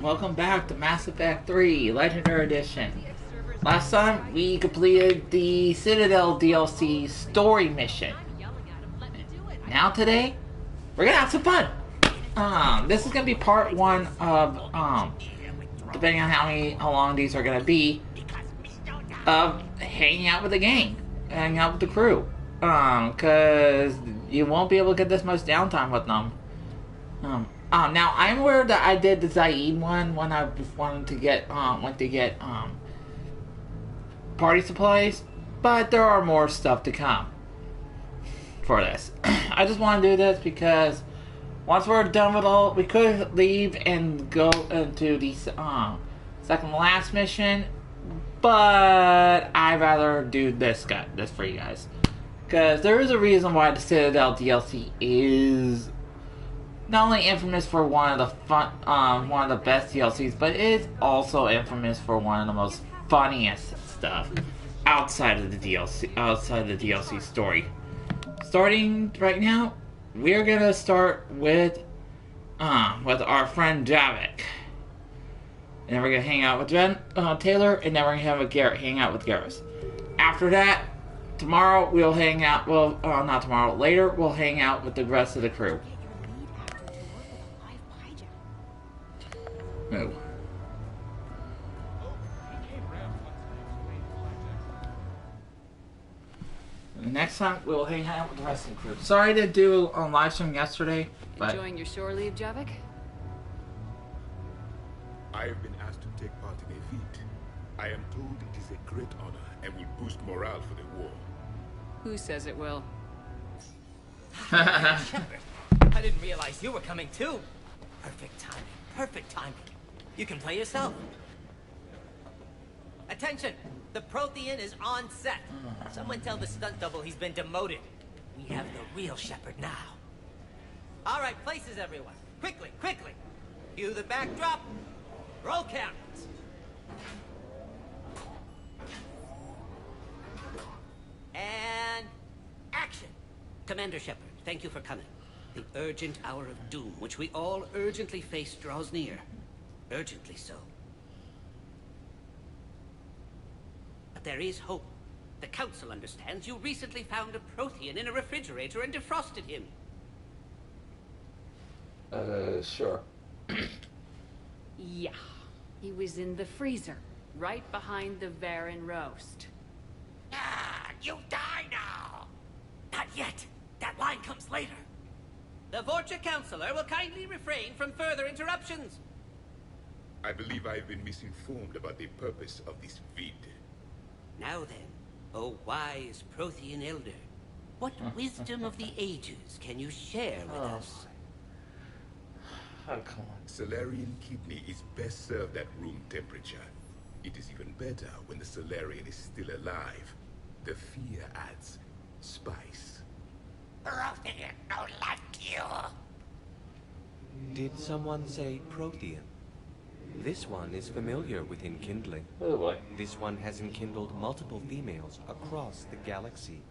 welcome back to Mass Effect 3 Legendary Edition. Last time we completed the Citadel DLC story mission. Now today, we're gonna have some fun. This is gonna be part one of depending on how long these are gonna be, of hanging out with the gang, hanging out with the crew. Cause you won't be able to get this much downtime with them. Now I'm aware that I did the Zaid one when I wanted to get went to get party supplies, but there are more stuff to come for this. I just want to do this because once we're done with all, we could leave and go into the second to last mission, but I'd rather do this for you guys because there is a reason why the Citadel DLC is not only infamous for one of the best DLCs, but it is also infamous for one of the most funniest stuff outside of the DLC story. Starting right now, we're gonna start with our friend Javik, and then we're gonna hang out with Taylor, and then we're gonna have Garrett hang out with Garrus. After that, tomorrow we'll hang out. Well, not tomorrow. Later, we'll hang out with the rest of the crew. Move. Next time we'll hang out with the rest of the crew. Sorry to do a live stream yesterday, but enjoying your shore leave, Javik? I have been asked to take part in a feat. I am told it is a great honor and will boost morale for the war. Who says it will? Shepard, I didn't realize you were coming too. Perfect timing. Perfect timing. You can play yourself. Attention! The Prothean is on set. Someone tell the stunt double he's been demoted. We have the real Shepard now. All right, places everyone. Quickly, quickly. Cue the backdrop. Roll cameras. And action. Commander Shepard, thank you for coming. The urgent hour of doom, which we all urgently face, draws near. Urgently so. But there is hope. The Council understands you recently found a Prothean in a refrigerator and defrosted him. Sure. Yeah. He was in the freezer, right behind the Varen roast. Ah, you die now! Not yet. That line comes later. The Vorcha Councilor will kindly refrain from further interruptions. I believe I have been misinformed about the purpose of this vid. Now then, O wise Prothean Elder, what wisdom of the ages can you share with us? Oh, come on. Salarian kidney is best served at room temperature. It is even better when the Salarian is still alive. The fear adds spice. Prothean don't like you. Did someone say Prothean? This one is familiar with enkindling. Oh boy. This one has enkindled multiple females across the galaxy.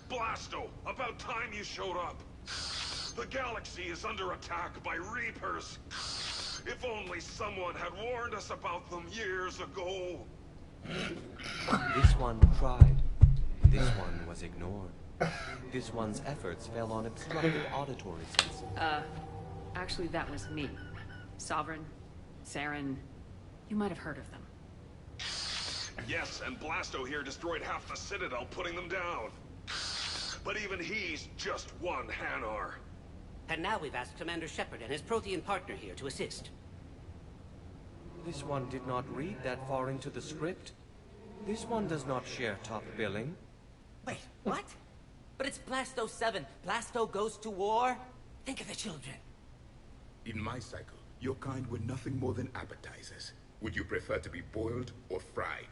Blasto, about time you showed up. The galaxy is under attack by Reapers. If only someone had warned us about them years ago. This one tried. This one was ignored. This one's efforts fell on obstructed auditory senses. Actually that was me. Sovereign, Saren, you might have heard of them. Yes, and Blasto here destroyed half the Citadel, putting them down. But even he's just one Hanar. And now we've asked Commander Shepard and his Prothean partner here to assist. This one did not read that far into the script. This one does not share top billing. Wait, what? But it's Blasto 7. Blasto goes to war? Think of the children. In my cycle, your kind were nothing more than appetizers. Would you prefer to be boiled or fried?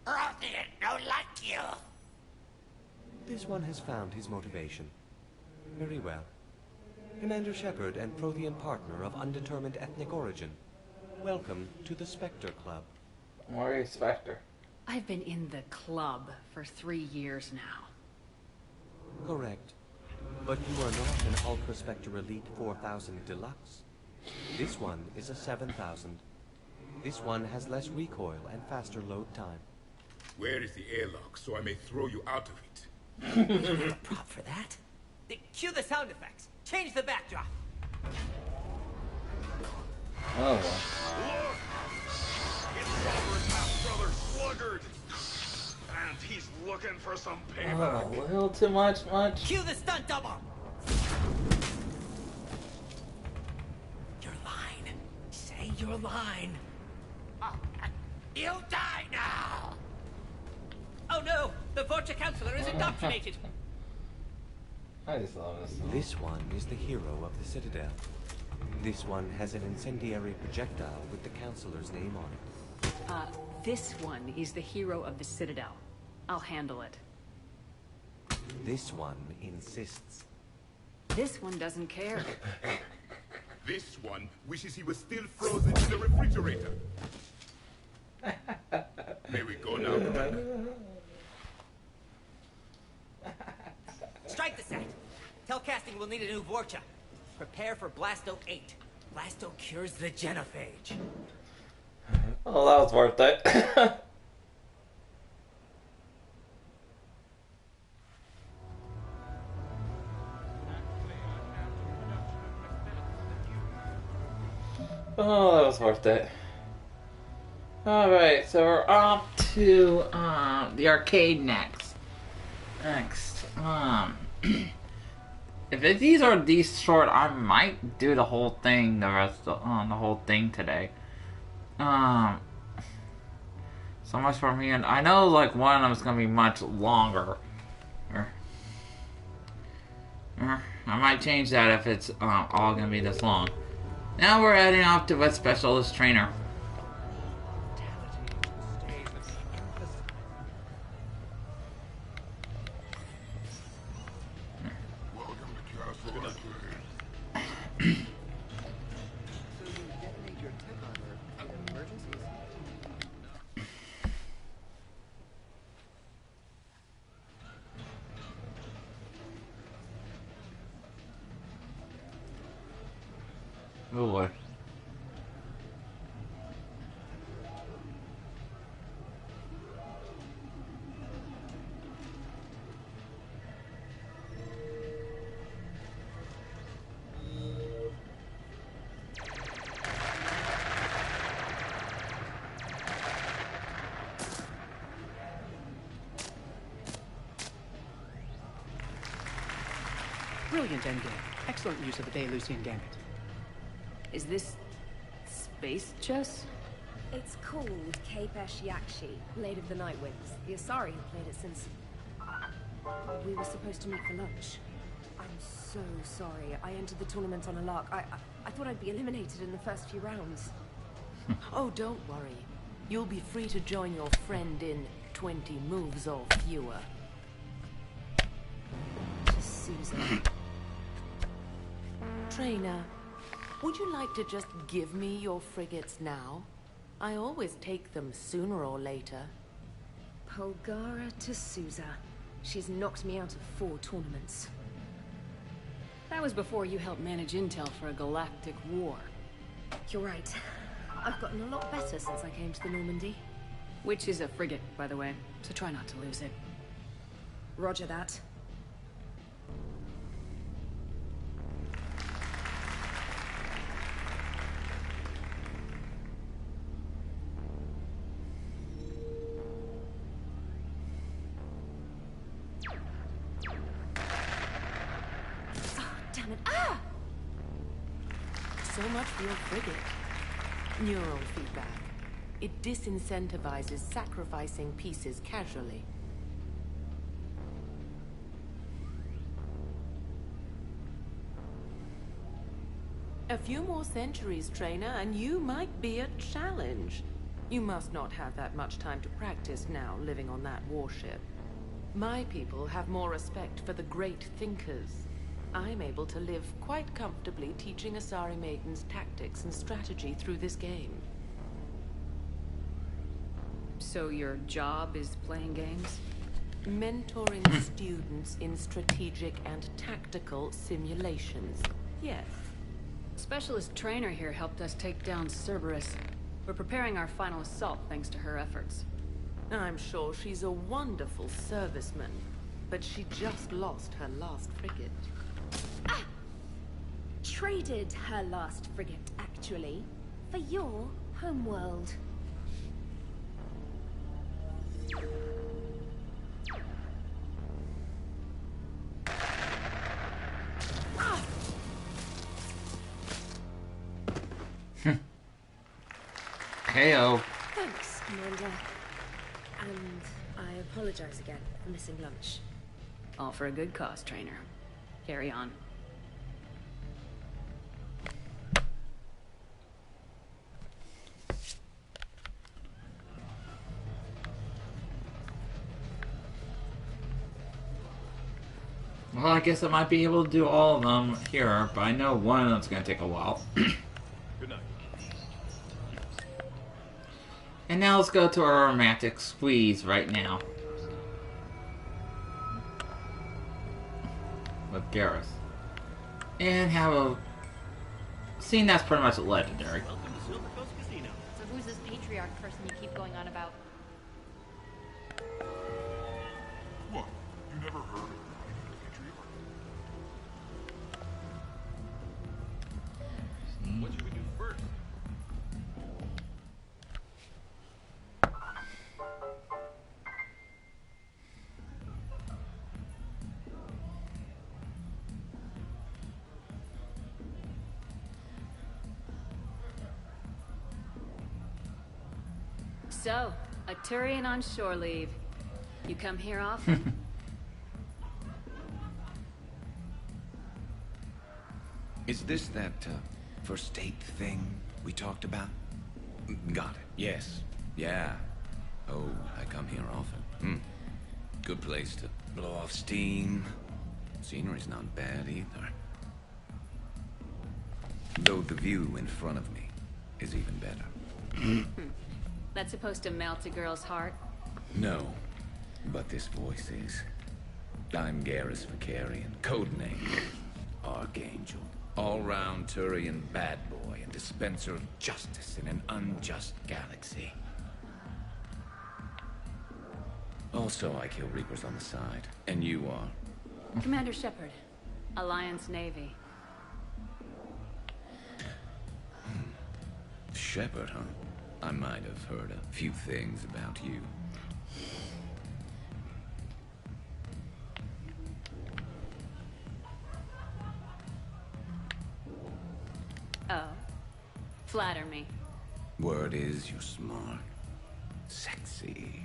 Prothean don't like you. This one has found his motivation. Very well. Commander Shepard and Prothean partner of undetermined ethnic origin. Welcome to the Spectre Club. Maurice Spectre. I've been in the club for 3 years now. Correct. But you are not an Ultra Spectre Elite 4000 Deluxe. This one is a 7000. This one has less recoil and faster load time. Where is the airlock so I may throw you out of it? You have a prop for that? Cue the sound effects. Change the backdrop. Oh, Look! It's Sovereign's half-brother, Sluggard! And he's looking for some payback. a little too much. Cue the stunt double. Your line. Say your line. You'll die now. Oh no! The Vorcha Counselor is indoctrinated. I just love this. This one is the hero of the Citadel. This one has an incendiary projectile with the Counselor's name on it. This one is the hero of the Citadel. I'll handle it. This one insists. This one doesn't care. This one wishes he was still frozen in the refrigerator. May we go now, Commander? Strike the set. Tell casting we'll need a new Vorcha. Prepare for Blasto 8. Blasto cures the genophage. Oh, that was worth it. Oh, that was worth it. Alright, so we're off to the arcade next. If these are these short, I might do the whole thing the whole thing today. So much for me, and I know like one of them is gonna be much longer. I might change that if it's all gonna be this long. Now we're heading off to a specialist trainer. Oh boy. Brilliant endgame. Excellent use of the Daelusian Gambit. Is this space chess? It's called Kapesh Yakshi, Blade of the Night Winds. The Asari have played it since... we were supposed to meet for lunch. I'm so sorry. I entered the tournament on a lark. I thought I'd be eliminated in the first few rounds. Oh, don't worry. You'll be free to join your friend in 20 moves or fewer. Susan. Trainer, would you like to just give me your frigates now? I always take them sooner or later. Polgara to Sousa. She's knocked me out of 4 tournaments. That was before you helped manage intel for a galactic war. You're right. I've gotten a lot better since I came to the Normandy. Which is a frigate, by the way, so try not to lose it. Roger that. So much for your frigate. Neural feedback. It disincentivizes sacrificing pieces casually. A few more centuries, Trainer, and you might be a challenge. You must not have that much time to practice now, living on that warship. My people have more respect for the great thinkers. I'm able to live quite comfortably teaching Asari maidens tactics and strategy through this game. So your job is playing games? Mentoring students in strategic and tactical simulations. Yes. Specialist trainer here helped us take down Cerberus. We're preparing our final assault thanks to her efforts. I'm sure she's a wonderful serviceman, but she just lost her last frigate. Traded her last frigate, actually, for your homeworld. Heyo. Thanks, Commander. And I apologize again for missing lunch. All for a good cause, trainer. Carry on. Well, I guess I might be able to do all of them here, but I know one of them's going to take a while. Good night. And now let's go to our romantic squeeze right now. With Gareth. And have a scene that's pretty much legendary. Welcome to Silver Coast Casino. So who's this patriarch person you keep going on about? What? You never heard of the patriarch? What should we do first? So, a Turian on shore leave. You come here often? Is this that, first date thing we talked about? Got it. Yes. Yeah. Oh, I come here often. Good place to blow off steam. Scenery's not bad either. Though the view in front of me is even better. That's supposed to melt a girl's heart? No, but this voice is. I'm Garrus Vakarian, codename Archangel. All-round Turian bad boy and dispenser of justice in an unjust galaxy. Also, I kill Reapers on the side. And you are? Commander Shepard, Alliance Navy. Shepard, huh? I might have heard a few things about you. Oh. Flatter me. Word is you're smart. Sexy.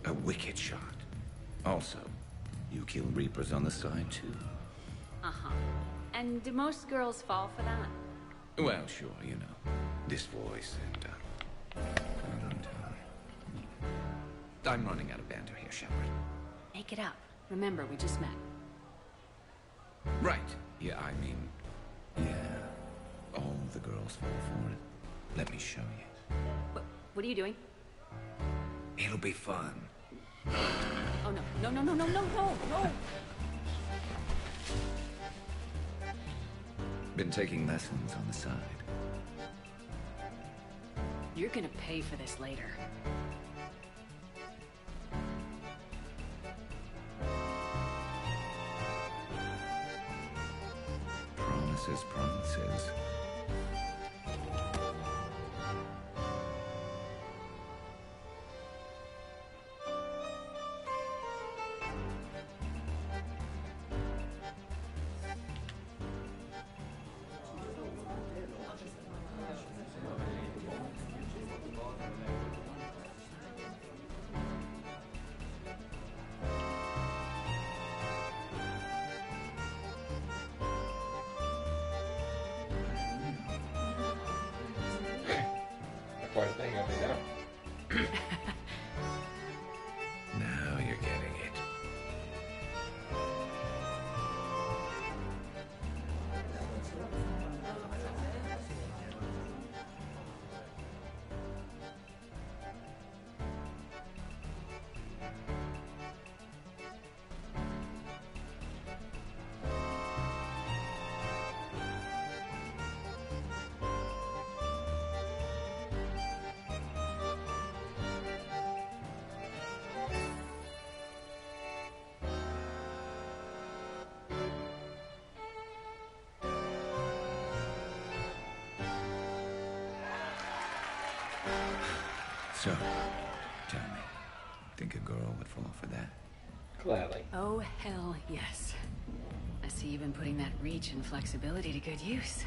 A wicked shot. Also, you kill Reapers on the side, too. Uh-huh. And do most girls fall for that? Well, sure, you know. This voice and, I'm running out of banter here, Shepard. Make it up. Remember, we just met. Right. Yeah, I mean... Yeah. All the girls fall for it. Let me show you. What are you doing? It'll be fun. Oh, no. No, no, no, no, no, no, no! Been taking lessons on the side. You're gonna pay for this later. Promises, promises. Now you're getting it. So, tell me, think a girl would fall for that? Gladly. Oh, hell yes. I see you've been putting that reach and flexibility to good use.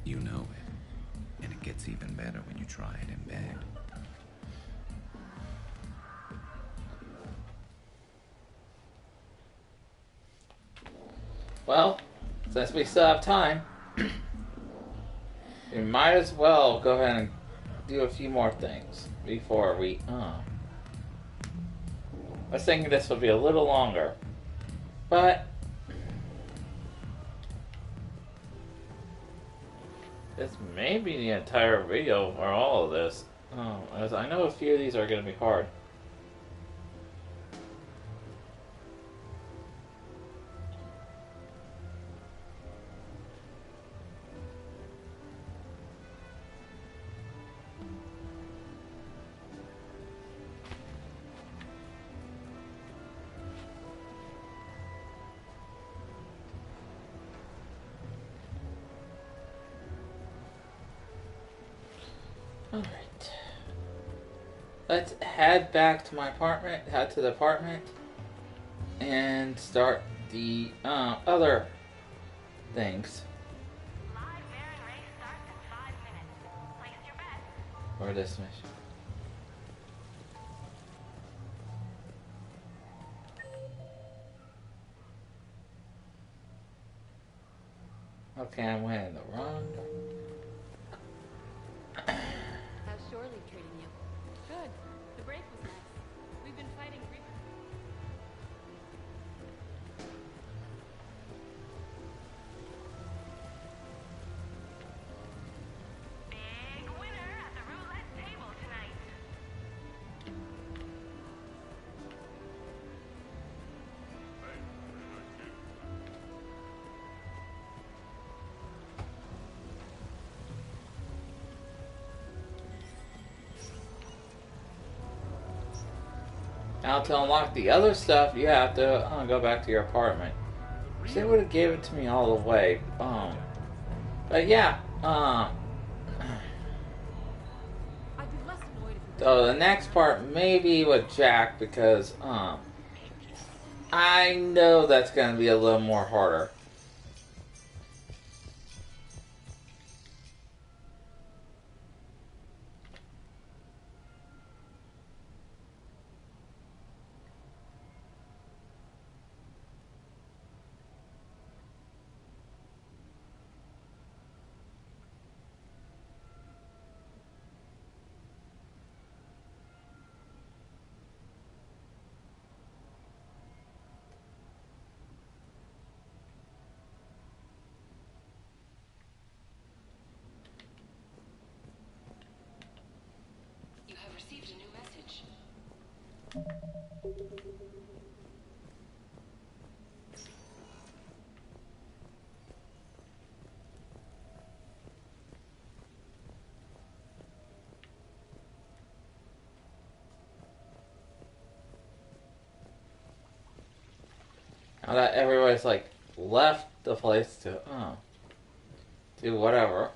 You know it. And it gets even better when you try it in bed. Well, since we still have time, we might as well go ahead and do a few more things before we, I was thinking this would be a little longer, but this may be the entire video or all of this. As I know a few of these are going to be hard. Alright. Let's head back to my apartment, head to the apartment, and start the other things. For this mission. Okay, I went in the wrong door. How's shore leave treating you? Good. The break was nice. We've been fighting big winner at the roulette table tonight. Now to unlock the other stuff, you have to go back to your apartment. They would have gave it to me all the way. But yeah. So the next part may be with Jack because I know that's going to be a little more harder. Received a new message. Now that everybody's like left the place to do whatever.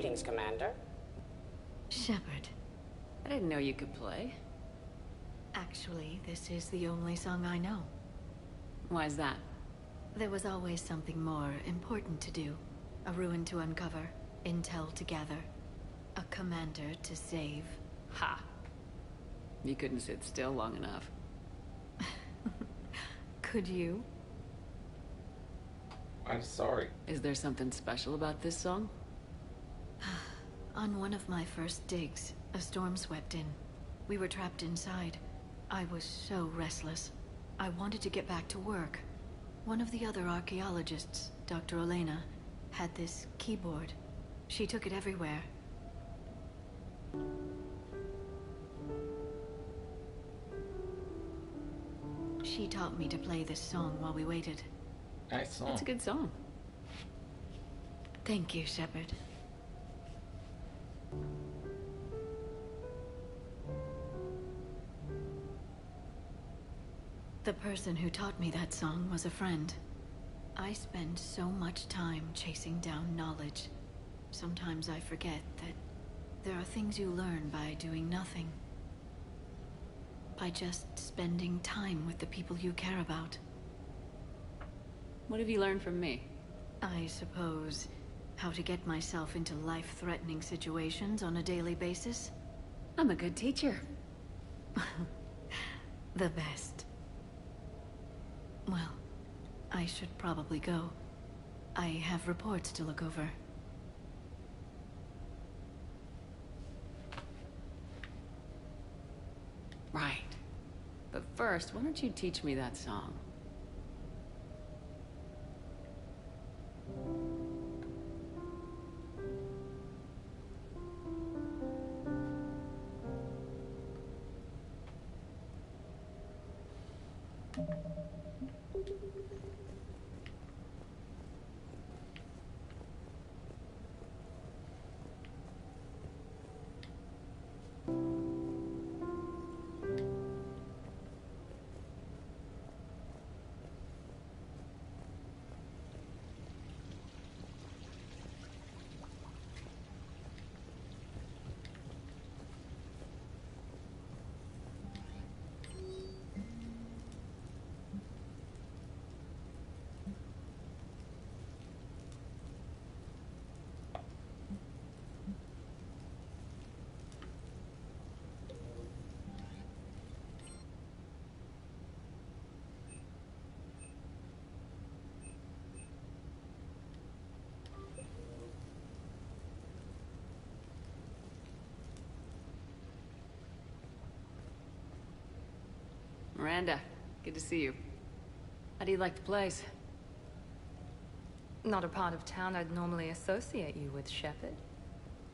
Greetings, Commander. Shepard. I didn't know you could play. Actually, this is the only song I know. Why is that? There was always something more important to do. A ruin to uncover, intel to gather, a commander to save. Ha! You couldn't sit still long enough. Could you? I'm sorry. Is there something special about this song? On one of my first digs, a storm swept in. We were trapped inside. I was so restless. I wanted to get back to work. One of the other archaeologists, Dr. Elena, had this keyboard. She took it everywhere. She taught me to play this song while we waited. Nice song. It's a good song. Thank you, Shepard. The person who taught me that song was a friend. I spend so much time chasing down knowledge. Sometimes I forget that there are things you learn by doing nothing. By just spending time with the people you care about. What have you learned from me? I suppose how to get myself into life-threatening situations on a daily basis. I'm a good teacher. The best. Well, I should probably go. I have reports to look over. Right. But first, why don't you teach me that song? Miranda, good to see you. How do you like the place? Not a part of town I'd normally associate you with, Shepard.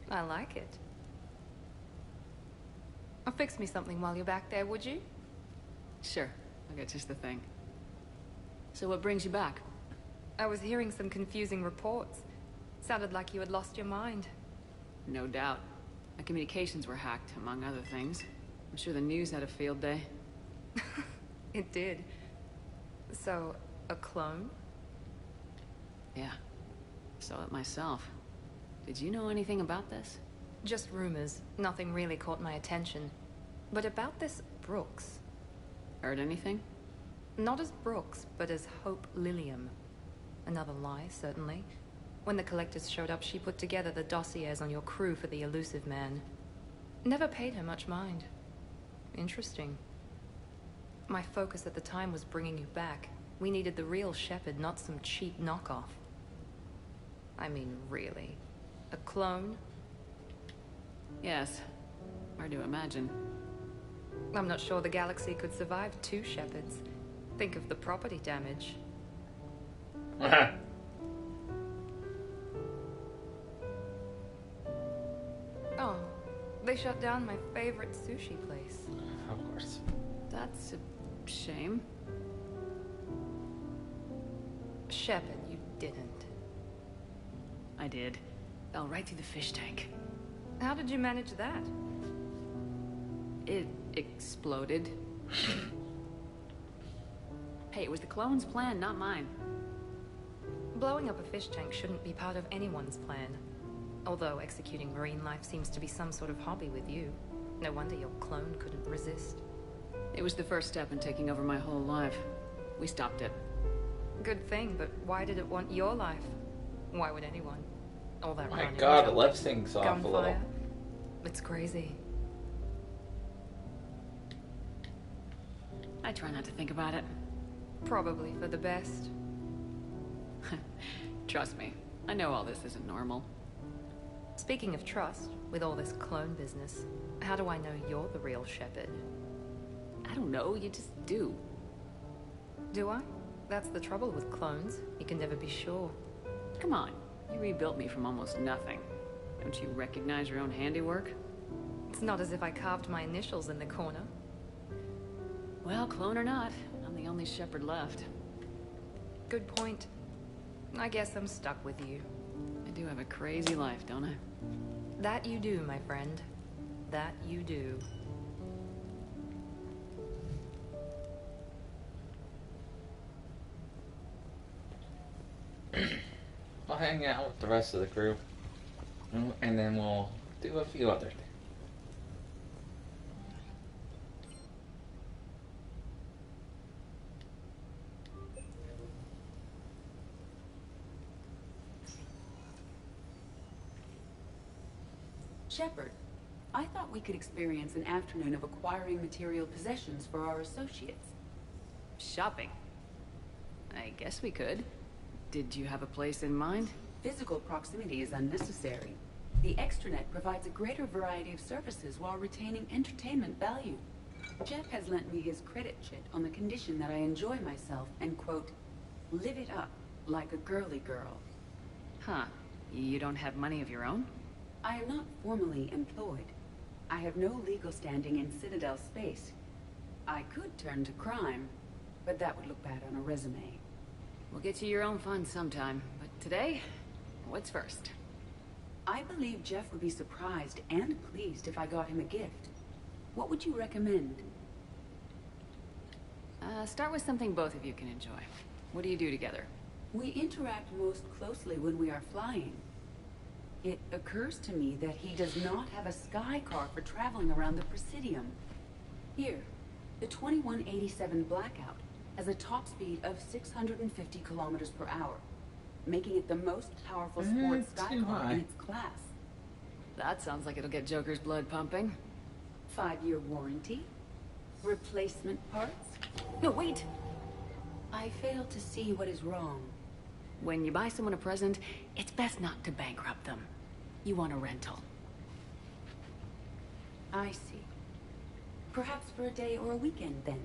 I like it. Fix me something while you're back there, would you? Sure, I got just the thing. So what brings you back? I was hearing some confusing reports. Sounded like you had lost your mind. No doubt. My communications were hacked, among other things. I'm sure the news had a field day. It did. So, a clone? Yeah. Saw it myself. Did you know anything about this? Just rumors. Nothing really caught my attention. But about this Brooks. Heard anything? Not as Brooks, but as Hope Lilium. Another lie, certainly. When the Collectors showed up, she put together the dossiers on your crew for the Elusive Man. Never paid her much mind. Interesting. My focus at the time was bringing you back. We needed the real Shepard, not some cheap knockoff. I mean, really. A clone? Yes. Hard to imagine. I'm not sure the galaxy could survive two Shepards. Think of the property damage. Oh, they shut down my favorite sushi place. Of course. That's a shame. Shepard, you didn't. I did. Fell right through the fish tank. How did you manage that? It exploded. Hey, it was the clone's plan, not mine. Blowing up a fish tank shouldn't be part of anyone's plan. Although executing marine life seems to be some sort of hobby with you. No wonder your clone couldn't resist. It was the first step in taking over my whole life. We stopped it. Good thing, but why did it want your life? Why would anyone? All that My running, God, the jumping, lip syncs off a little. gunfire. It's crazy. I try not to think about it. Probably for the best. Trust me, I know all this isn't normal. Speaking of trust, with all this clone business, how do I know you're the real Shepard? I don't know, you just do. Do I? That's the trouble with clones. You can never be sure. Come on, you rebuilt me from almost nothing. Don't you recognize your own handiwork? It's not as if I carved my initials in the corner. Well, clone or not, I'm the only Shepard left. Good point. I guess I'm stuck with you. I do have a crazy life, don't I? That you do, my friend. That you do. I'll hang out with the rest of the crew, and then we'll do a few other things. Shepard, I thought we could experience an afternoon of acquiring material possessions for our associates. Shopping? I guess we could. Did you have a place in mind? Physical proximity is unnecessary. The extranet provides a greater variety of services while retaining entertainment value. Jeff has lent me his credit chit on the condition that I enjoy myself and, quote, live it up like a girly girl. Huh. You don't have money of your own? I am not formally employed. I have no legal standing in Citadel space. I could turn to crime, but that would look bad on a resume. We'll get you your own fun sometime, but today, what's first? I believe Jeff would be surprised and pleased if I got him a gift. What would you recommend? Start with something both of you can enjoy. What do you do together? We interact most closely when we are flying. It occurs to me that he does not have a sky car for traveling around the Presidium. Here, the 2187 Blackout has a top speed of 650 kilometers per hour, making it the most powerful sports sky car in its class. That sounds like it'll get Joker's blood pumping. 5-year warranty? Replacement parts? No, wait! I fail to see what is wrong. When you buy someone a present, it's best not to bankrupt them. You want a rental. I see. Perhaps for a day or a weekend, then.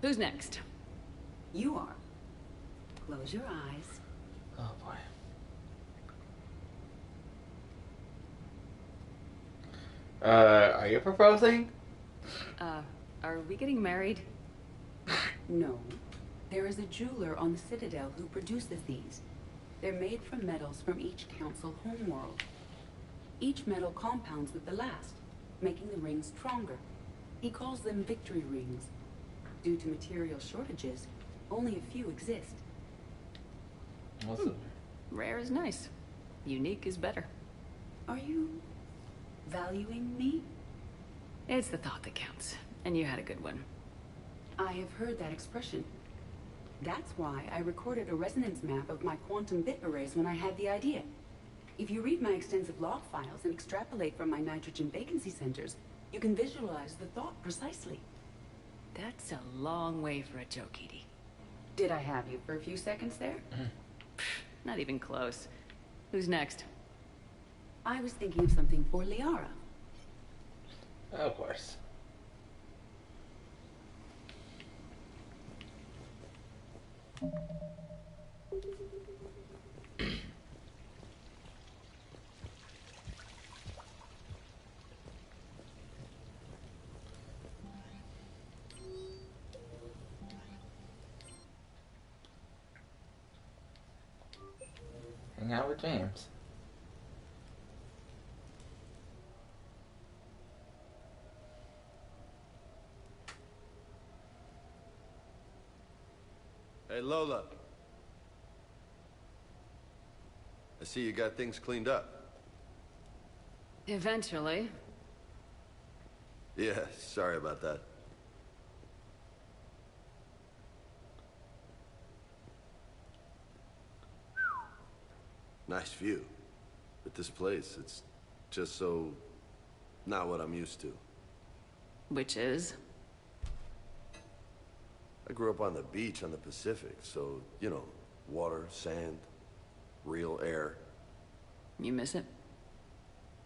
Who's next? You are. Close your eyes. Oh, boy. Are you proposing? Are we getting married? No. There is a jeweler on the Citadel who produces these. They're made from metals from each council homeworld. Each metal compounds with the last, making the rings stronger. He calls them victory rings. Due to material shortages, only a few exist. Awesome. Rare is nice. Unique is better. Are you valuing me? It's the thought that counts, and you had a good one. I have heard that expression. That's why I recorded a resonance map of my quantum bit arrays when I had the idea. If you read my extensive log files and extrapolate from my nitrogen vacancy centers, you can visualize the thought precisely. That's a long way for a joke, Edie. Did I have you for a few seconds there? Not even close. Who's next? I was thinking of something for Liara. Of course. Hang out with James. Hey, Lola. I see you got things cleaned up. Eventually. Yeah, sorry about that. Nice view. But this place, it's just so... not what I'm used to. Which is? I grew up on the beach on the Pacific, so, you know, water, sand, real air. You miss it?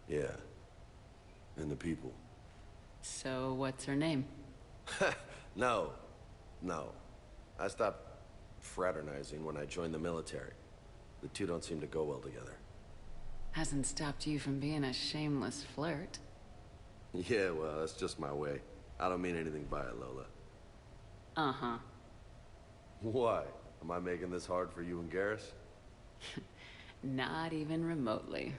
Yeah. And the people. So, what's her name? No. No. I stopped fraternizing when I joined the military. The two don't seem to go well together. Hasn't stopped you from being a shameless flirt. Yeah, well, that's just my way. I don't mean anything by it, Lola. Uh-huh. Why? Am I making this hard for you and Garrus? Not even remotely.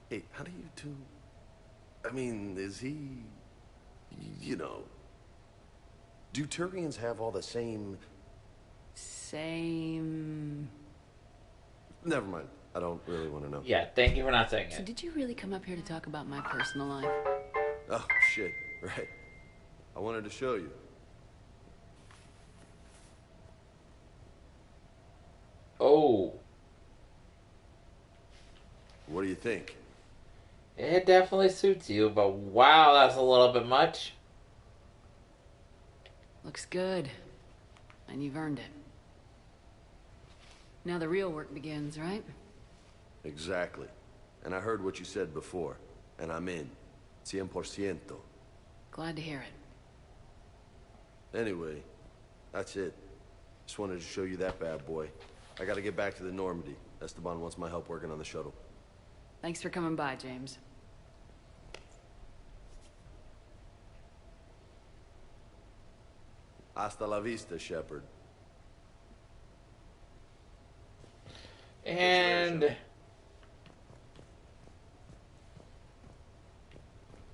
Hey, how do you two... I mean, is he... you know... Do Turians have all the same... Same... Never mind. I don't really want to know. Yeah, thank you for not saying So it. did you really come up here to talk about my personal life? Oh, shit. Right. I wanted to show you. Oh. What do you think? It definitely suits you, but wow, that's a little bit much. Looks good. And you've earned it. Now the real work begins, right? Exactly. And I heard what you said before. And I'm in. 100%. Glad to hear it. Anyway, that's it. Just wanted to show you that bad boy. I gotta get back to the Normandy. Esteban wants my help working on the shuttle. Thanks for coming by, James. Hasta la vista, Shepard. And...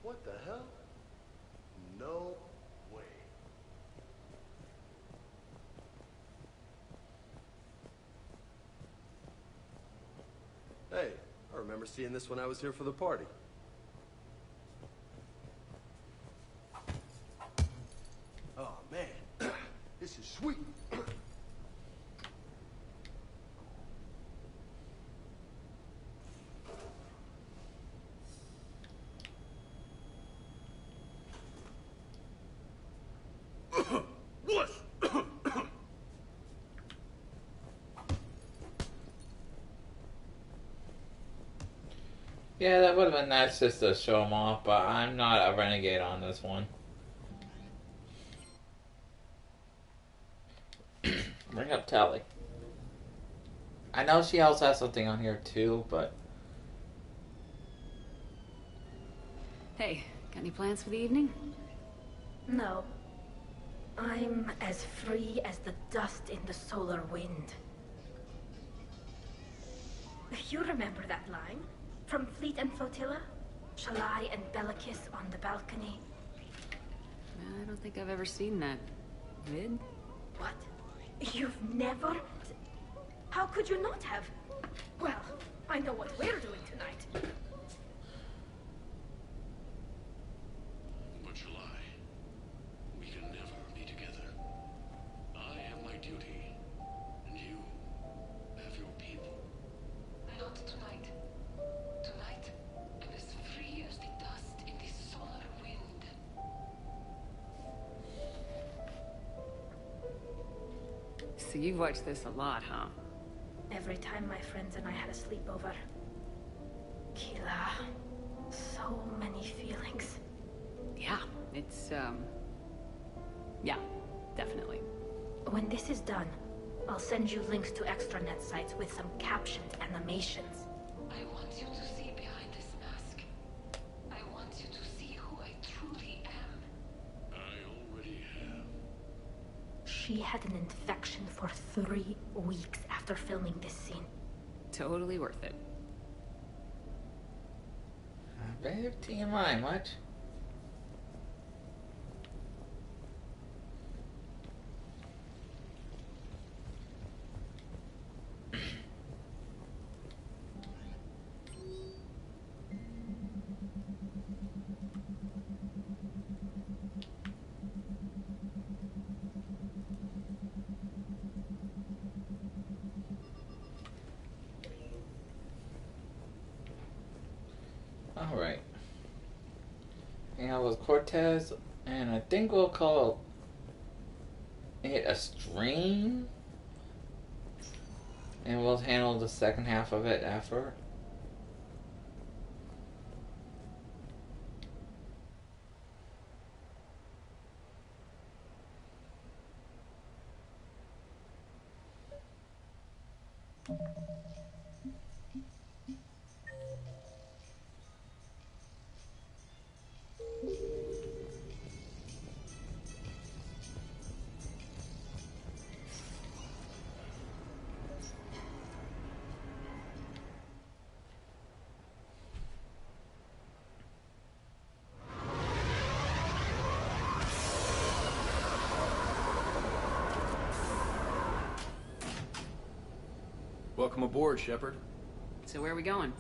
What the hell? No way. Hey, I remember seeing this when I was here for the party. Oh, man. This is sweet. What? Yeah, that would have been nice just to show him off, but I'm not a renegade on this one. Bring up Tally. I know she also has something on here too, but... Hey, got any plans for the evening? No. I'm as free as the dust in the solar wind. You remember that line? From Fleet and Flotilla? Shalai and Bellicus on the balcony? I don't think I've ever seen that vid. What? You've never... How could you not have? Well, I know what we're doing tonight. But July, we can never be together. I have my duty, and you have your people. Not tonight. Tonight, I'm as free as the dust in the solar wind. So you've watched this a lot, huh? Every time my friends and I had a sleepover. Kila. So many feelings. Yeah, it's, yeah, definitely. When this is done, I'll send you links to extranet sites with some captioned animations. I want you to see behind this mask. I want you to see who I truly am. I already have. She had an infection for 3 weeks after filming this scene. Totally worth it. Very TMI, much? Carlos Cortez, and I think we'll call it a stream, and we'll handle the second half of it after. Welcome aboard, Shepard. So where are we going?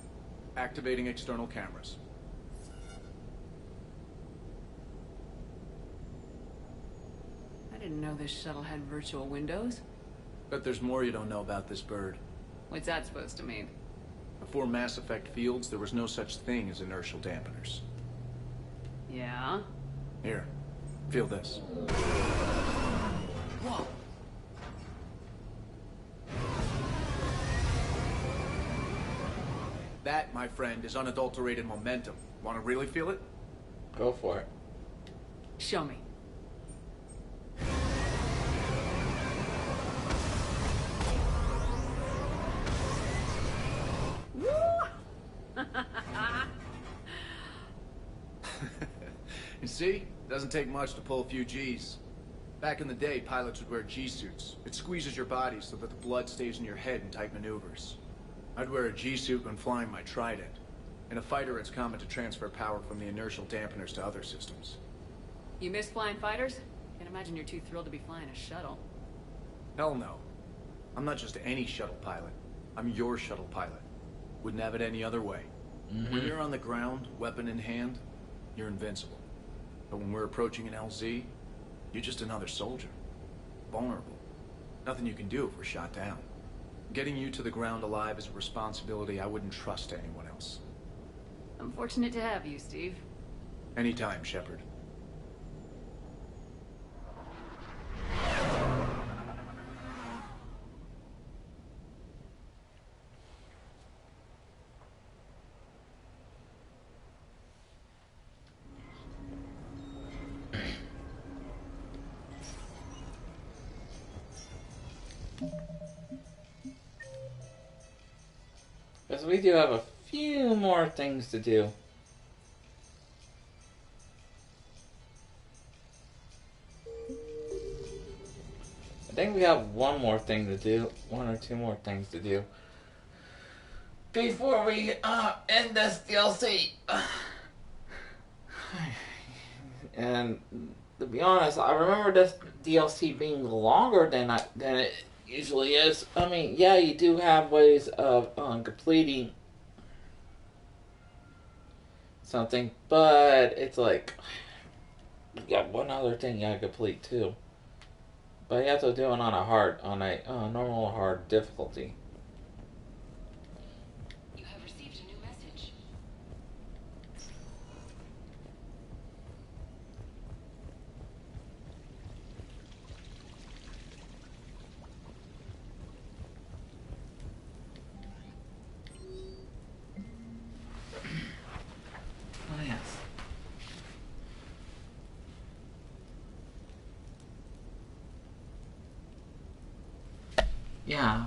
Activating external cameras. I didn't know this shuttle had virtual windows. Bet there's more you don't know about this bird. What's that supposed to mean? Before Mass Effect fields, there was no such thing as inertial dampeners. Yeah? Here, feel this. Whoa. That, my friend, is unadulterated momentum. Want to really feel it? Go for it. Show me. You see? Doesn't take much to pull a few G's. Back in the day, pilots would wear G-suits. It squeezes your body so that the blood stays in your head in tight maneuvers. I'd wear a G-suit when flying my Trident. In a fighter, it's common to transfer power from the inertial dampeners to other systems. You miss flying fighters? Can't imagine you're too thrilled to be flying a shuttle. Hell no. I'm not just any shuttle pilot. I'm your shuttle pilot. Wouldn't have it any other way. When you're on the ground, weapon in hand, you're invincible. But when we're approaching an LZ, you're just another soldier. Vulnerable. Nothing you can do if we're shot down. Getting you to the ground alive is a responsibility I wouldn't trust to anyone else. I'm fortunate to have you, Steve. Anytime, Shepard. Because we do have a few more things to do. I think we have one more thing to do. One or two more things to do. Before we end this DLC. And to be honest, I remember this DLC being longer than it usually is. I mean, yeah, you do have ways of completing something, but it's like you got one other thing you gotta complete too. But you have to do it on a normal hard difficulty. You have received a new message. Oh yes. Yeah.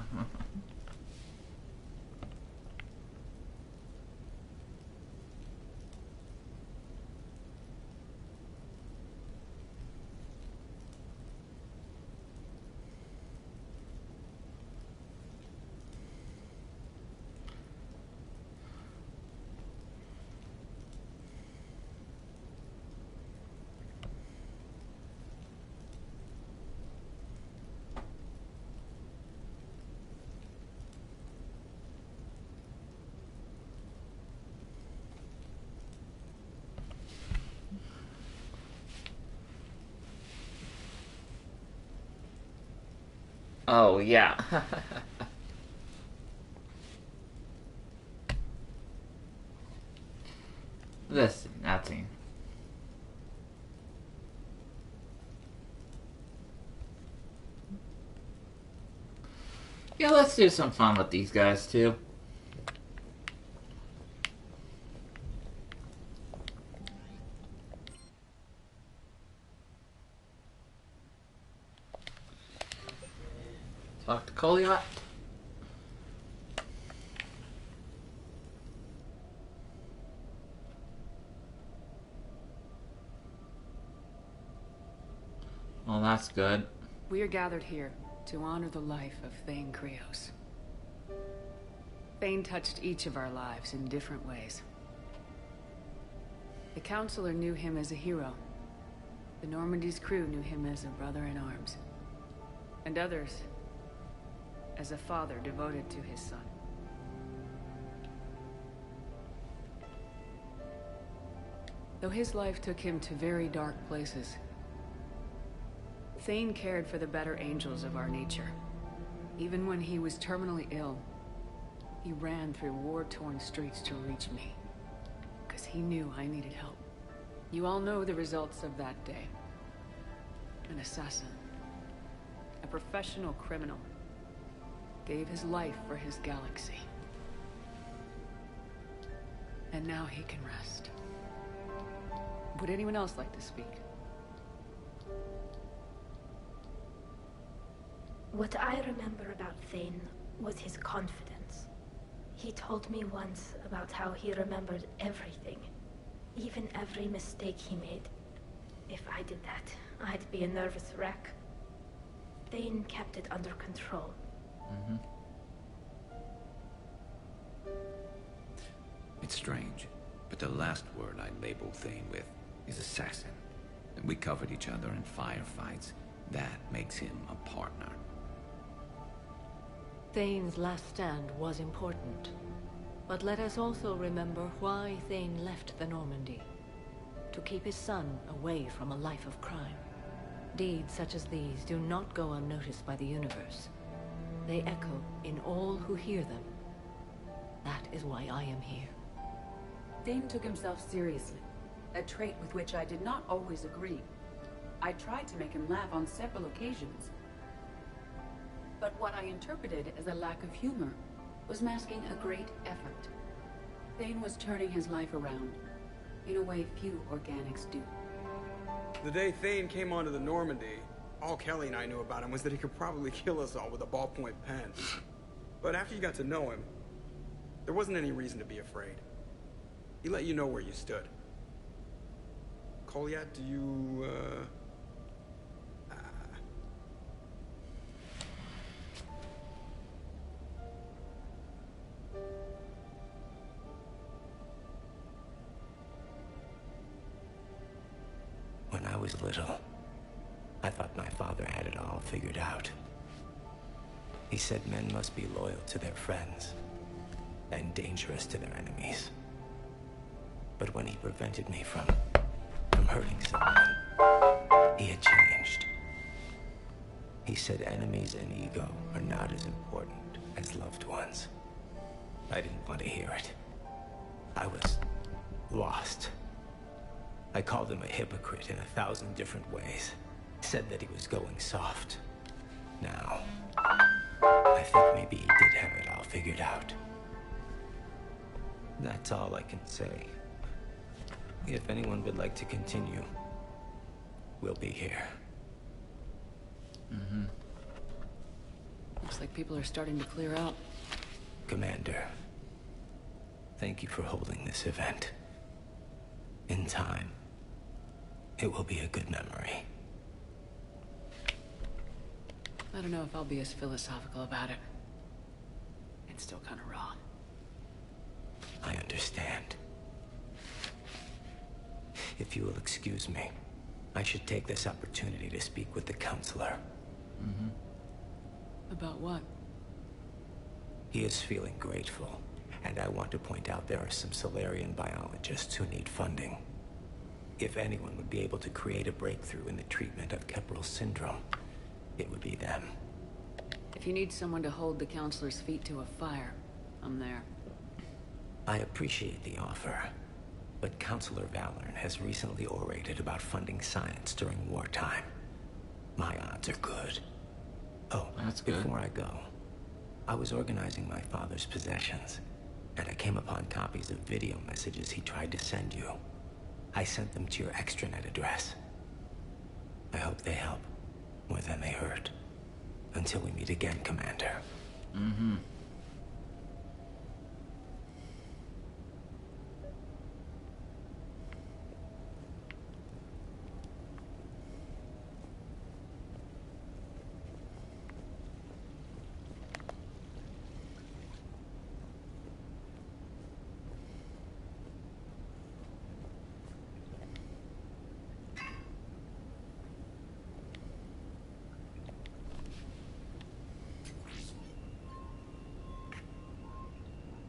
Oh, yeah. This, that scene. Yeah, let's do some fun with these guys too. Talk to Kolyat. Well, that's good. We are gathered here to honor the life of Thane Krios. Thane touched each of our lives in different ways. The Counselor knew him as a hero. The Normandy's crew knew him as a brother in arms. And others as a father devoted to his son. Though his life took him to very dark places, Thane cared for the better angels of our nature. Even when he was terminally ill, he ran through war-torn streets to reach me, because he knew I needed help. You all know the results of that day. An assassin, a professional criminal, gave his life for his galaxy. And now he can rest. Would anyone else like to speak? What I remember about Thane was his confidence. He told me once about how he remembered everything, even every mistake he made. If I did that, I'd be a nervous wreck. Thane kept it under control. It's strange, but the last word I labeled Thane with is assassin. And we covered each other in firefights. That makes him a partner. Thane's last stand was important. But let us also remember why Thane left the Normandy. To keep his son away from a life of crime. Deeds such as these do not go unnoticed by the universe. They echo in all who hear them. That is why I am here. Thane took himself seriously, a trait with which I did not always agree. I tried to make him laugh on several occasions. But what I interpreted as a lack of humor was masking a great effort. Thane was turning his life around, in a way few organics do. The day Thane came onto the Normandy, all Kelly and I knew about him was that he could probably kill us all with a ballpoint pen. But after you got to know him, there wasn't any reason to be afraid. He let you know where you stood. Kolyat, do you, When I was little, I thought my father had it all figured out. He said men must be loyal to their friends and dangerous to their enemies. But when he prevented me from hurting someone, he had changed. He said enemies and ego are not as important as loved ones. I didn't want to hear it. I was lost. I called him a hypocrite in 1,000 different ways. Said that he was going soft. Now, I think maybe he did have it all figured out. That's all I can say. If anyone would like to continue, we'll be here. Looks like people are starting to clear out. Commander, thank you for holding this event. In time, it will be a good memory. I don't know if I'll be as philosophical about it. It's still kind of raw. I understand. If you will excuse me, I should take this opportunity to speak with the Counselor. About what? He is feeling grateful, and I want to point out there are some Salarian biologists who need funding. If anyone would be able to create a breakthrough in the treatment of Kepral syndrome, it would be them. If you need someone to hold the Counselor's feet to a fire, I'm there. I appreciate the offer, but Counselor Valorn has recently orated about funding science during wartime. My odds are good. Oh, that's good. Before I go, I was organizing my father's possessions, and I came upon copies of video messages he tried to send you. I sent them to your extranet address. I hope they help more than they hurt. Until we meet again, Commander. Mm-hmm.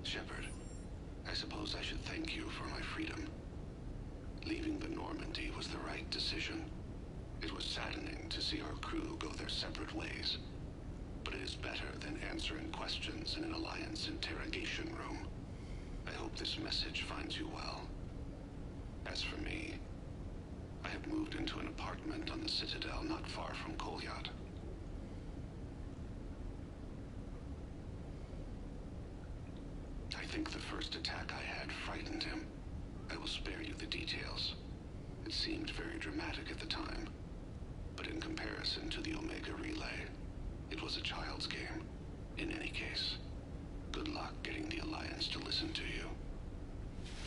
Shepard, I suppose I should thank you for my freedom. Leaving the Normandy was the right decision. It was saddening to see our crew go their separate ways. But it is better than answering questions in an Alliance interrogation room. I hope this message finds you well. As for me, I have moved into an apartment on the Citadel not far from Kolyat. I think the first attack I had frightened him. I will spare you the details. It seemed very dramatic at the time, but in comparison to the Omega Relay, it was a child's game. In any case, good luck getting the Alliance to listen to you.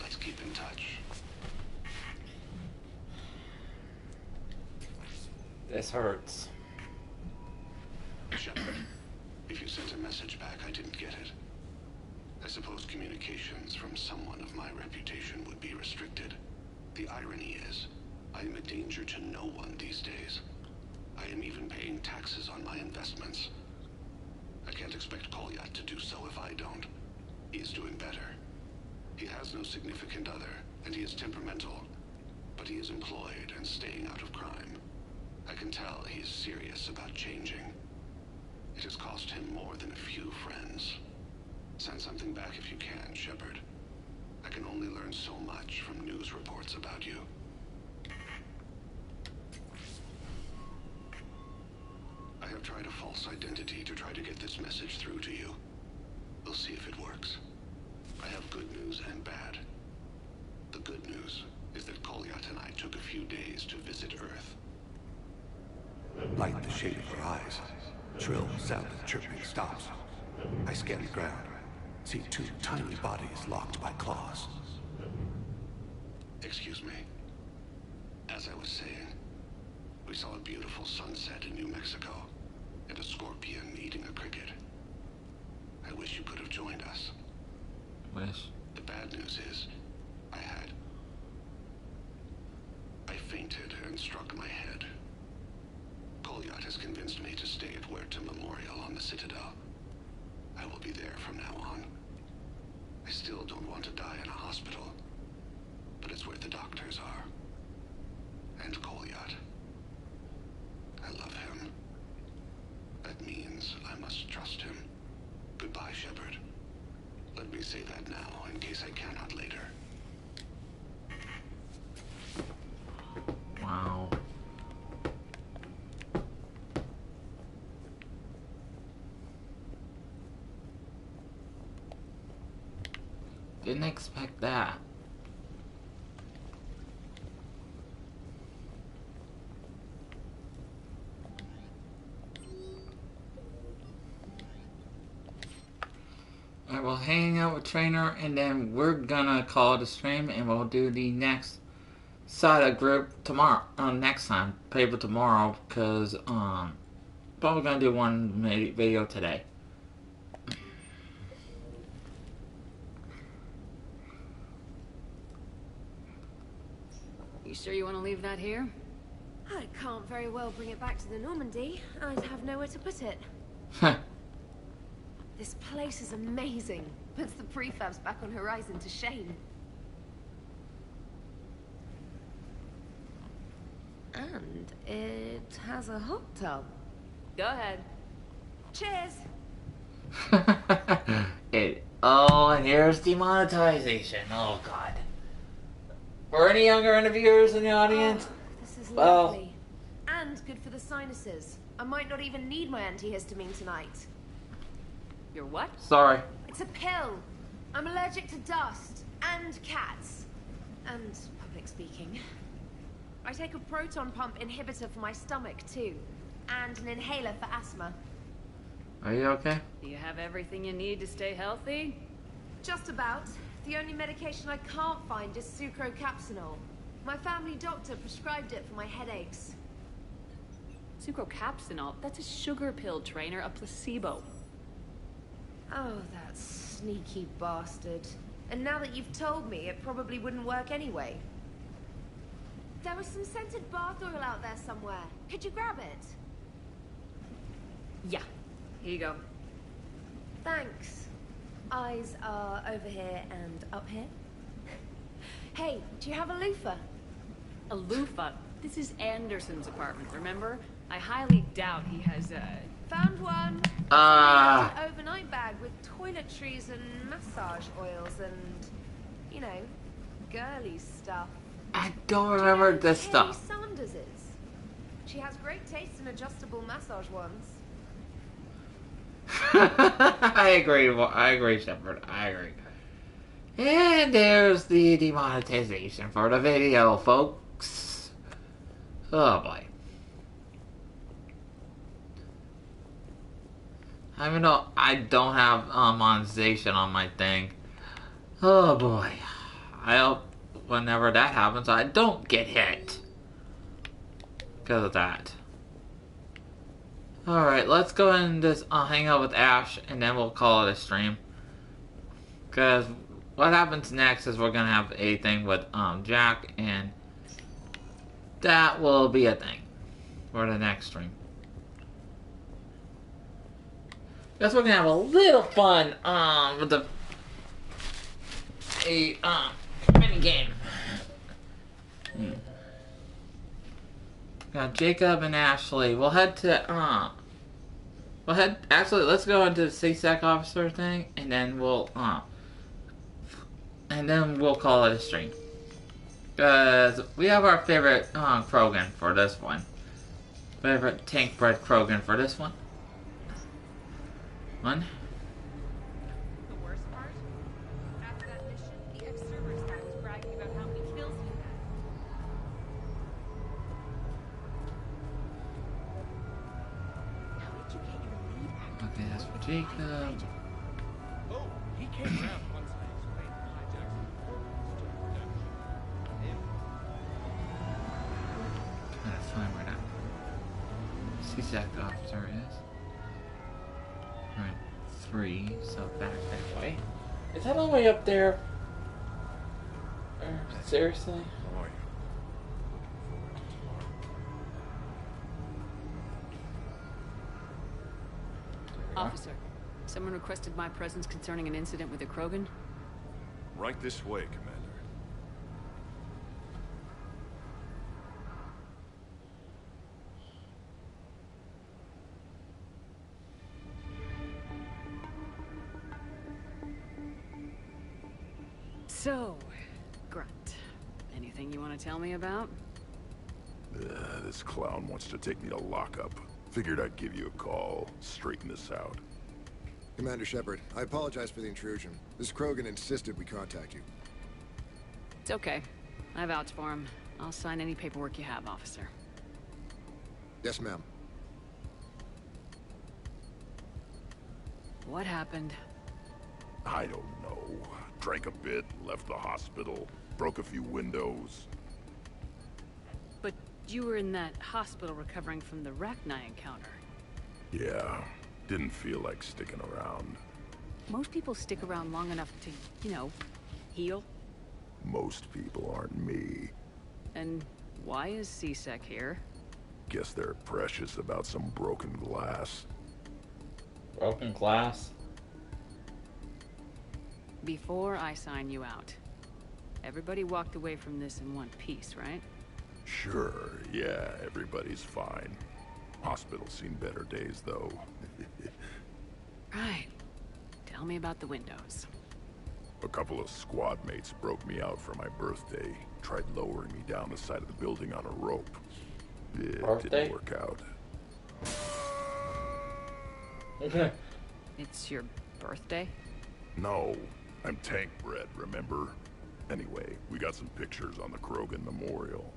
Let's keep in touch. This hurts. Shepard, if you sent a message back, I didn't get it. I suppose communications from someone of my reputation would be restricted. The irony is, I am a danger to no one these days. I am even paying taxes on my investments. I can't expect Kolyat to do so if I don't. He is doing better. He has no significant other, and he is temperamental. But he is employed and staying out of crime. I can tell he is serious about changing. It has cost him more than a few friends. Send something back if you can, Shepard. I can only learn so much from news reports about you. I have tried a false identity to try to get this message through to you. We'll see if it works. I have good news and bad. The good news is that Kolyat and I took a few days to visit Earth. Light the shade of her eyes. Shrill sound of chirping stops. I scan the ground. See two tiny bodies locked by claws. Excuse me. As I was saying, we saw a beautiful sunset in New Mexico, and a scorpion eating a cricket. I wish you could have joined us. Wish. The bad news is, I fainted and struck my head. Kolyat has convinced me to stay at Huerta Memorial on the Citadel. I will be there from now on. I still don't want to die in a hospital, but it's where the doctors are. And Kolyat. I love him. That means I must trust him. Goodbye, Shepard. Let me say that now, in case I cannot later. Wow. Didn't expect that. I will hang out with Trainer, and then we're gonna call it a stream, and we'll do the next side group tomorrow. Next time, paper tomorrow, because but we're gonna do one video today. You sure you want to leave that here? I can't very well bring it back to the Normandy. I'd have nowhere to put it. This place is amazing. Puts the prefabs back on Horizon to shame. And it has a hot tub. Go ahead. Cheers! And here's demonetization. Oh god. Were any younger interviewers in the audience? Oh, this is lovely. And good for the sinuses. I might not even need my antihistamine tonight. You're what? Sorry. It's a pill. I'm allergic to dust and cats and public speaking. I take a proton pump inhibitor for my stomach too, and an inhaler for asthma. Are you okay? Do you have everything you need to stay healthy? Just about. The only medication I can't find is sucrocapsinol. My family doctor prescribed it for my headaches. Sucrocapsinol? That's a sugar pill, Trainer, a placebo. Oh, that sneaky bastard. And now that you've told me, it probably wouldn't work anyway. There was some scented bath oil out there somewhere. Could you grab it? Yeah. Here you go. Thanks. Eyes are over here and up here. Hey, do you have a loofah? A loofah? This is Anderson's apartment, remember? I highly doubt he has a... Found one. Ah. An overnight bag with toiletries and massage oils and, you know, girly stuff. I don't remember this Kay stuff. Sanders is. She has great taste in adjustable massage ones. I agree, Shepard. I agree. And there's the demonetization for the video, folks. Oh boy. Even though I don't have monetization on my thing. Oh boy. I hope whenever that happens I don't get hit. Because of that. Alright, let's go ahead and just hang out with Ash and then we'll call it a stream. Because what happens next is we're going to have a thing with Jack, and that will be a thing for the next stream. Guess we're going to have a little fun with a mini game. Got Jacob and Ashley. We'll head to actually let's go into the CSEC officer thing and then we'll call it a stream. Cause we have our favorite Krogan for this one. Favorite tank bred Krogan for this one. The worst part? After that mission, the ex-servers guy was bragging about how many kills he had. Okay, that's for Jacob. Oh, he came around once I explained hijacks Trying to find where that CSEC officer is. Right, 3, so back that way. Is that all the way up there? Seriously? How are you? Officer, someone requested my presence concerning an incident with a Krogan. Right this way, Commander. So, Grunt, anything you want to tell me about? This clown wants to take me to lockup. Figured I'd give you a call, straighten this out. Commander Shepard, I apologize for the intrusion. This Krogan insisted we contact you. It's okay. I vouch for him. I'll sign any paperwork you have, officer. Yes, ma'am. What happened? I don't know. Drank a bit, left the hospital, broke a few windows. But you were in that hospital recovering from the Rachni encounter. Yeah, didn't feel like sticking around. Most people stick around long enough to, you know, heal. Most people aren't me. And why is CSEC here? Guess they're precious about some broken glass. Broken glass? Before I sign you out, everybody walked away from this in one piece, right? Sure, yeah, everybody's fine. Hospital's seen better days, though. Right. Tell me about the windows. A couple of squad mates broke me out for my birthday. Tried lowering me down the side of the building on a rope. It didn't work out. It's your birthday? No, I'm tank bred, remember? Anyway, we got some pictures on the Krogan Memorial.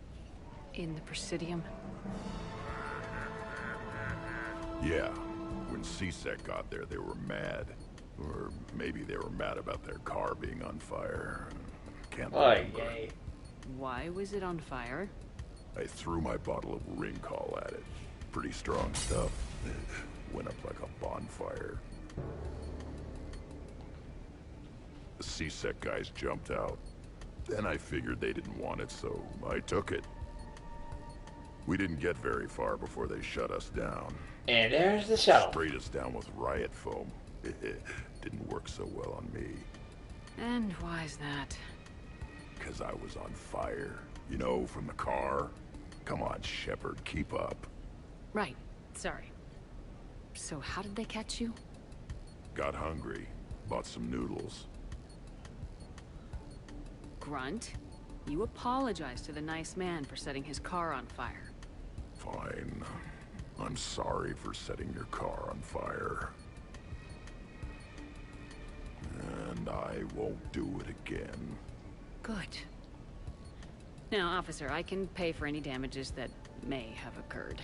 In the Presidium? Yeah, when CSEC got there, they were mad. Or maybe they were mad about their car being on fire. Can't remember. Why was it on fire? I threw my bottle of ring call at it. Pretty strong stuff. Went up like a bonfire. The CSEC guys jumped out. Then I figured they didn't want it, so I took it. We didn't get very far before they shut us down. And there's the shuttle. Sprayed us down with riot foam. Didn't work so well on me. And why's that? Because I was on fire. You know, from the car. Come on, Shepard, keep up. Right. Sorry. So how did they catch you? Got hungry. Bought some noodles. Grunt, you apologized to the nice man for setting his car on fire. Fine. I'm sorry for setting your car on fire. And I won't do it again. Good. Now, officer, I can pay for any damages that may have occurred.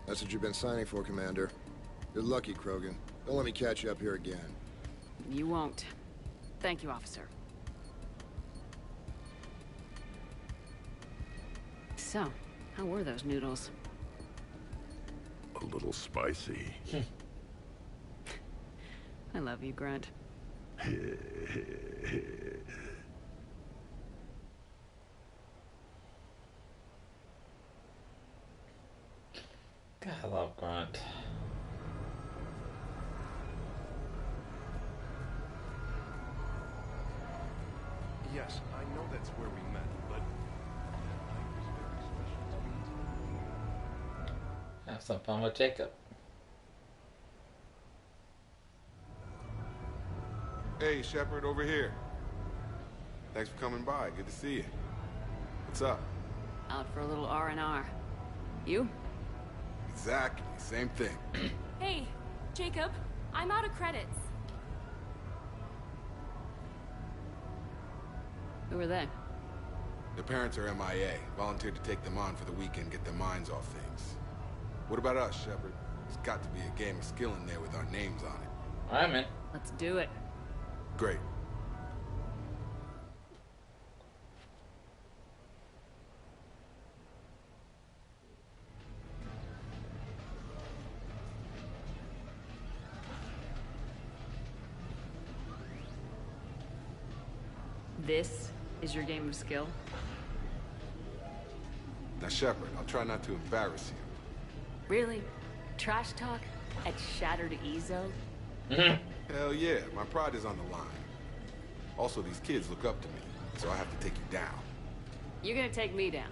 That's what you've been signing for, Commander. You're lucky, Krogan. Don't let me catch you up here again. You won't. Thank you, officer. So, how were those noodles? A little spicy. I love you, Grunt. God, I love Grunt. Yes, I know that's where we met, but that night was very special to me. Have some fun with Jacob. Hey, Shepard, over here. Thanks for coming by. Good to see you. What's up? Out for a little R&R. You? Exactly. Same thing. Hey, Jacob, I'm out of credits. Who are they? Their parents are MIA. Volunteered to take them on for the weekend, get their minds off things. What about us, Shepard? There's got to be a game of skill in there with our names on it. Alright, man. Let's do it. Great. This is your game of skill? Now, Shepard, I'll try not to embarrass you. Really? Trash talk at Shattered Ezo? Hell yeah, my pride is on the line. Also, these kids look up to me, so I have to take you down. You're gonna take me down?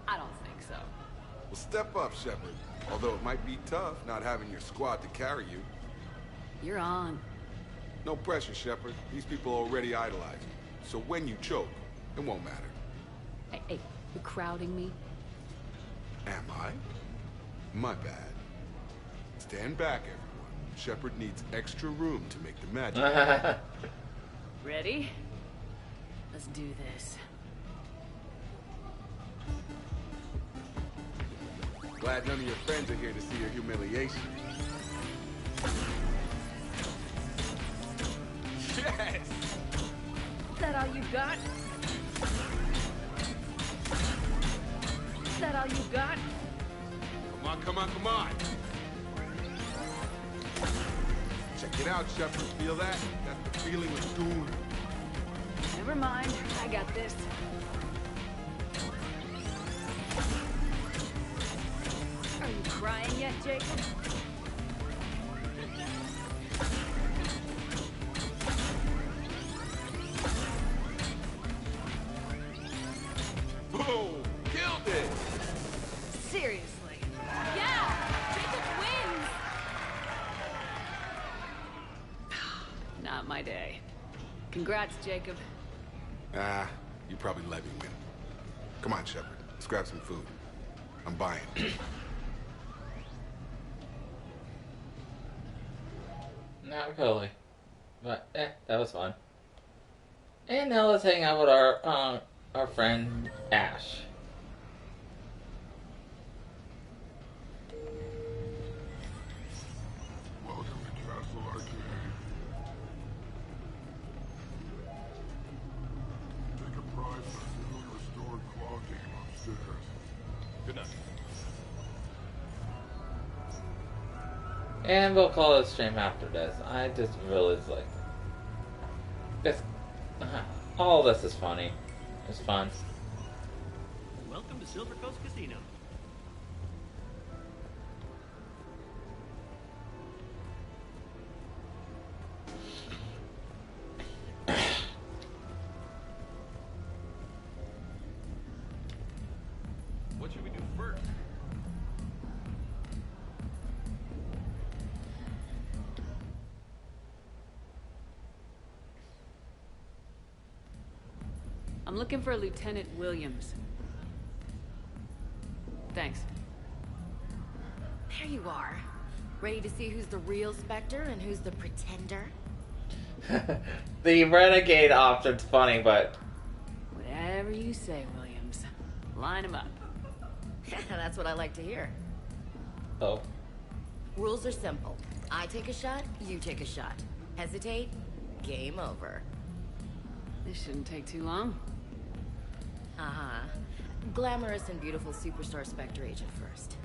I don't think so. Well, step up, Shepard. Although it might be tough not having your squad to carry you. You're on. No pressure, Shepard. These people already idolize you. So when you choke, it won't matter. Hey, you crowding me? Am I? My bad. Stand back, everyone. Shepard needs extra room to make the magic. Ready? Let's do this. Glad none of your friends are here to see your humiliation. Yes! Is that all you got? Is that all you got? Come on, come on, come on! Check it out, Shepard. Feel that? That's the feeling of doom. Never mind. I got this. Are you crying yet, Jacob? Boom! Killed it! Seriously. Yeah! Jacob wins! Not my day. Congrats, Jacob. Ah, you probably let me win. Come on, Shepard. Let's grab some food. I'm buying. Not really. But, that was fun. And now let's hang out with our friend, Ash. Welcome to Castle Arcade. Take a prize for a newly restored claw game upstairs. Good night. And we'll call it a stream after this. I just really like this. All this is funny. It's fun. Welcome to Silver Coast Casino. What should we do first? I'm looking for Lieutenant Williams. Thanks. There you are. Ready to see who's the real Spectre and who's the pretender? The renegade option's funny, but Whatever you say, Williams. Line him up. That's what I like to hear. oh, Rules are simple. I take a shot, you take a shot. Hesitate, game over. This shouldn't take too long. Uh-huh. Glamorous and beautiful superstar Spectre agent first.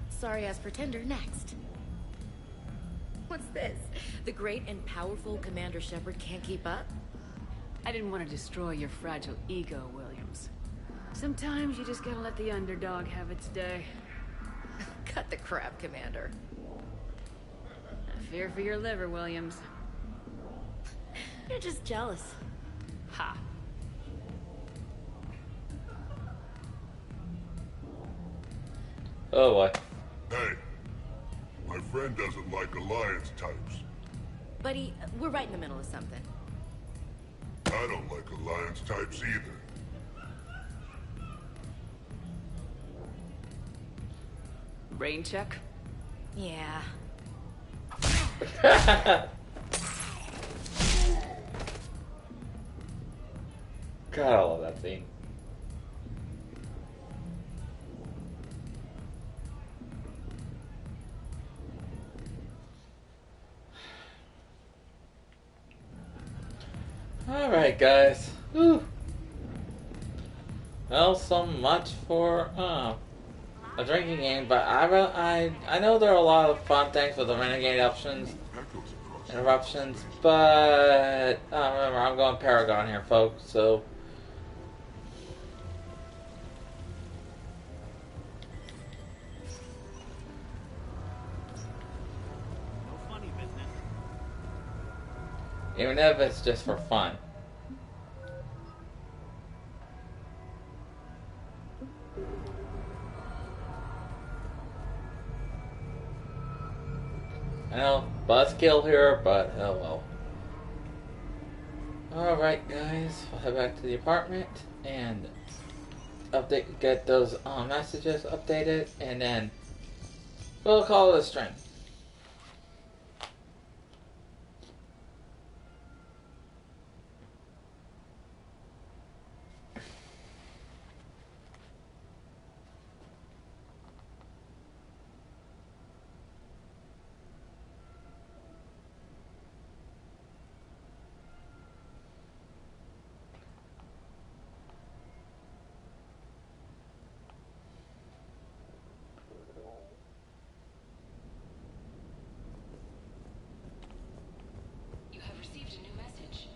Sorry-ass pretender next. What's this? The great and powerful Commander Shepard can't keep up? I didn't want to destroy your fragile ego, Williams. Sometimes you just gotta let the underdog have its day. Cut the crap, Commander. I fear for your liver, Williams. You're just jealous. Ha. oh boy. Hey, my friend doesn't like alliance types. Buddy, we're right in the middle of something. I don't like alliance types either. Rain check? Yeah. God, I love that scene. Alright, guys. Whew. Well, so much for a drinking game, but I know there are a lot of fun things with the renegade options, interruptions, but remember, I'm going Paragon here, folks, so No funny business. even if it's just for fun. I know, buzzkill here, but oh well. Alright guys, we'll head back to the apartment and get those messages updated, and then we'll call it a stream. You have received a new message.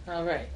Alright.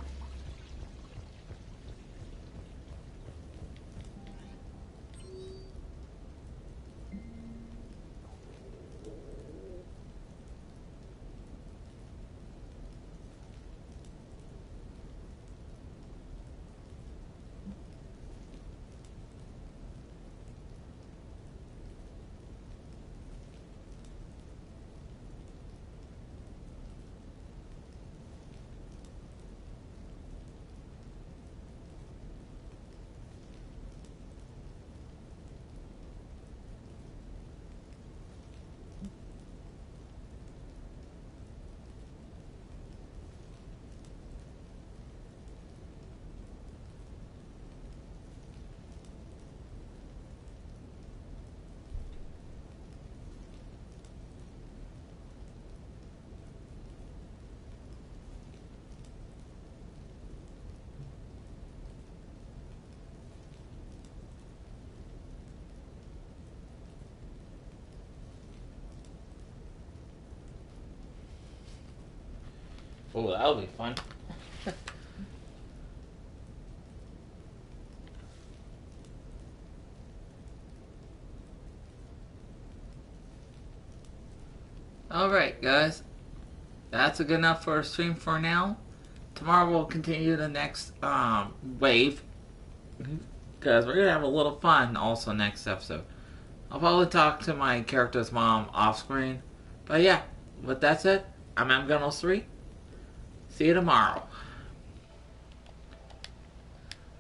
Oh, that'll be fun. Alright, guys. That's good enough for a stream for now. Tomorrow we'll continue the next wave. Because we're going to have a little fun also next episode. I'll probably talk to my character's mom off screen. But yeah, with that said, I'm MGunnels3. See you tomorrow.